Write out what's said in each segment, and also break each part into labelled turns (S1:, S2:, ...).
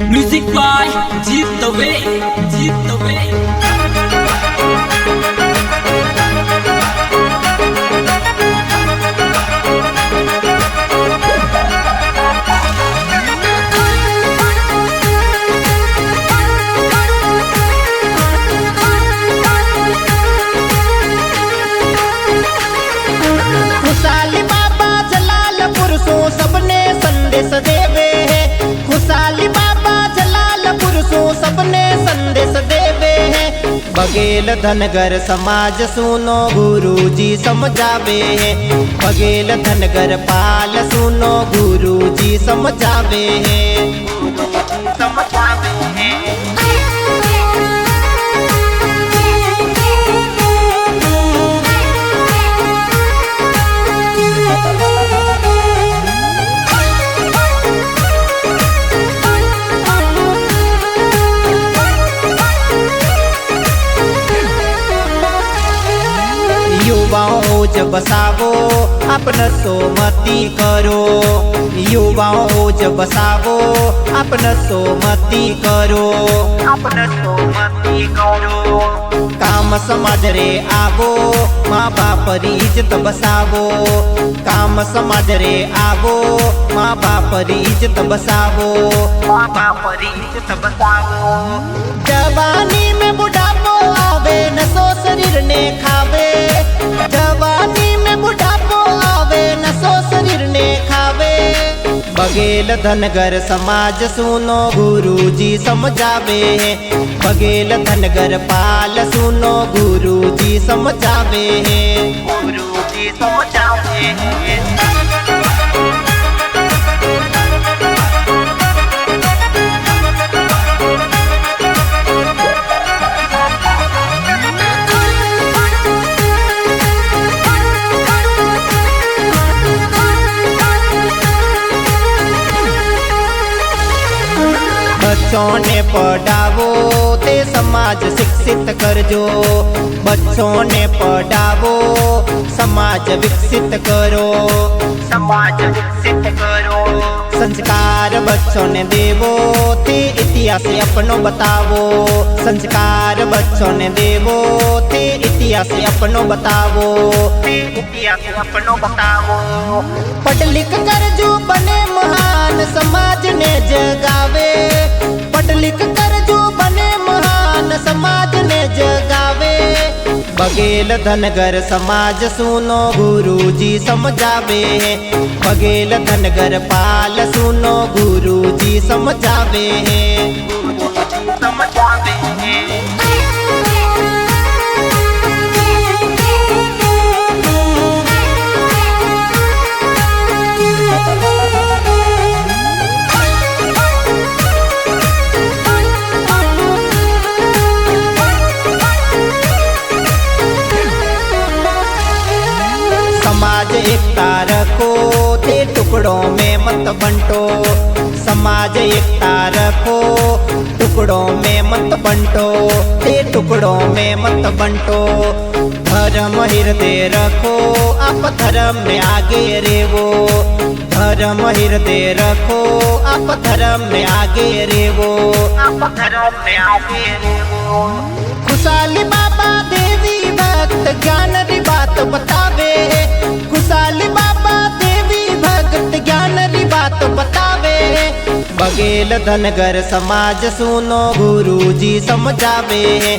S1: Music by Jeep the Way, Jeep the Way.
S2: खुशाली बाबा जलालपुर सो सबने संदेश देवे है। खुशाली बाबा जलालपुर सो सबने संदेश देवे है। बगेल धनगर समाज सुनो गुरुजी समझावे है। बगेल धनगर पाल सुनो गुरुजी समझावे है। समझावे है। युवाओं जब बसावो अपन सोमती करो। युवाओं जब बसावो अपन सोमती करो। अपन सोमती करो। काम समाज रे आवो माँ बाप री इज्जत बसावो। काम समाज रे आवो माँ बाप री इज्जत बसावो। माँ बाप री इज्जत बसावो। जवानी में बुढ़ापो आवे नसो शरीर ने खावे। जवानी में बुढ़ापो आवे नसो शरीर ने खावे। बगेल धनगर समाज सुनो गुरुजी समझावे है। बगेल धनगर पाल सुनो गुरुजी समझावे है। गुरुजी समझावे है। बच्चों ने पढ़ावो ते समाज शिक्षित करजो। बच्चों ने पढ़ावो समाज विकसित करो। समाज विकसित करो। संस्कार बच्चों ने देवो ते इतिहास अपनो बतावो। संस्कार बच्चों ने देवो ते इतिहास अपनो बतावो। इतिहास अपनो बतावो। पढ़ लिख कर जो बने महान समाज ने जगावे। पढ़ लिख कर जो बने महान समाज ने जगावे। बगेल धनगर समाज सुनो गुरुजी समझावे है। बगेल धनगर पाल सुनो गुरुजी समझावे है। गुरुजी समझावे है। समाज एकता रखो ते टुकड़ों में मत बंटो। समाज एकता रखो टुकड़ों में मत बंटो। ते टुकड़ों में मत बंटो। धर्म हृदय रखो आप धर्म में आगे रेवो। धर्म हृदय रखो आप धर्म में आगे रेवो। आप धर्म में आगे रेवो। खुशाली बाबा देवी भक्त ज्ञान री बात बतावे। खुशाली बाबा देवी भक्त ज्ञान री बात बतावे। बगेल धनगर समाज सुनो गुरुजी समझावे है।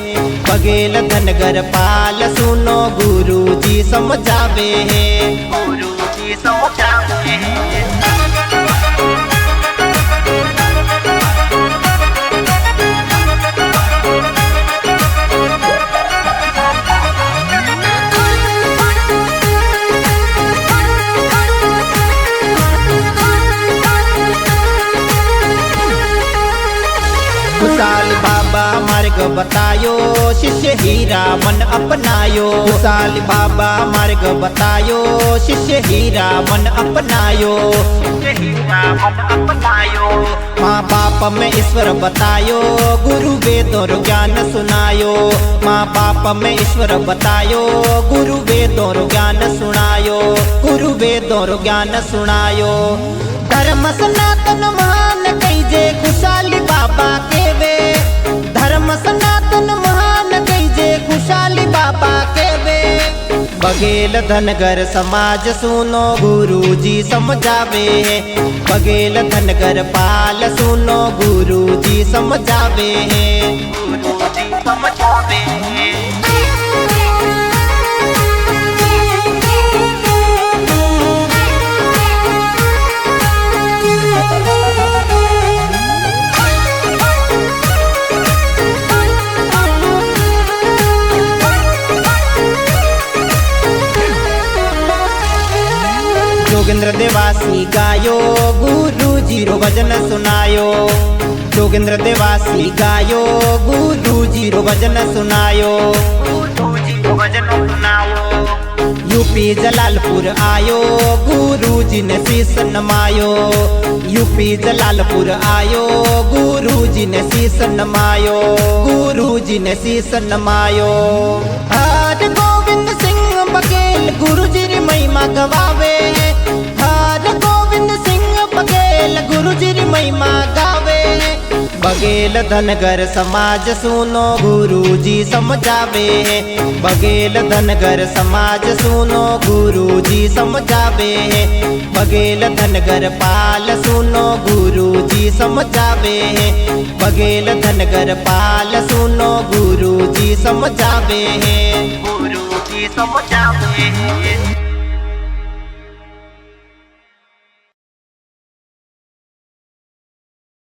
S2: बगेल धनगर पाल सुनो गुरुजी समझावे है। गुरुजी समझावे है। खुशाली बाबा मार्ग बतायो शिष्य हीरा मन अपनायो। खुशाली बाबा मार्ग बतायो शिष्य हीरा मन अपनायो। शिष्य हीरा मन अपनायो। माँ बाप में ईश्वर बतायो गुरु वेदों ज्ञान सुनायो। माँ बाप में ईश्वर बतायो गुरु वेदों ज्ञान सुनायो। गुरु वेदों ज्ञान सुनायो। धर्म सनातन महान कईजे खुशाली बाबा के वे धर्म सनातन महान कईजे खुशाली बाबा के वे बघेल धनगर समाज सुनो गुरुजी समझावे बघेल धनगर पाल सुनो गुरुजी समझावे गुरुजी समझावे जोगेंद्र देवासी गायो गुरुजी रो भजन सुनायो जोगेंद्र देवासी गायो गुरुजी रो भजन सुनायो गुरुजी रो भजन सुनायो यूपी जलालपुर आयो गुरुजी ने शीस नमायो यूपी जलालपुर आयो गुरुजी ने शीस नमायो गुरुजी ने शीस नमायो हर गोविंद सिंह बघेल गुरुजी री महिमा गवावे हर गोविंद सिंह बघेल गुरुजी री महिमा गावे बघेल धनगर समाज सुनो गुरुजी समझावे बघेल धनगर समाज सुनो गुरुजी समझावे बघेल धनगर पाल सुनो गुरुजी समझावे बघेल धनगर पाल सुनो गुरुजी समझावे गुरुजी समझावे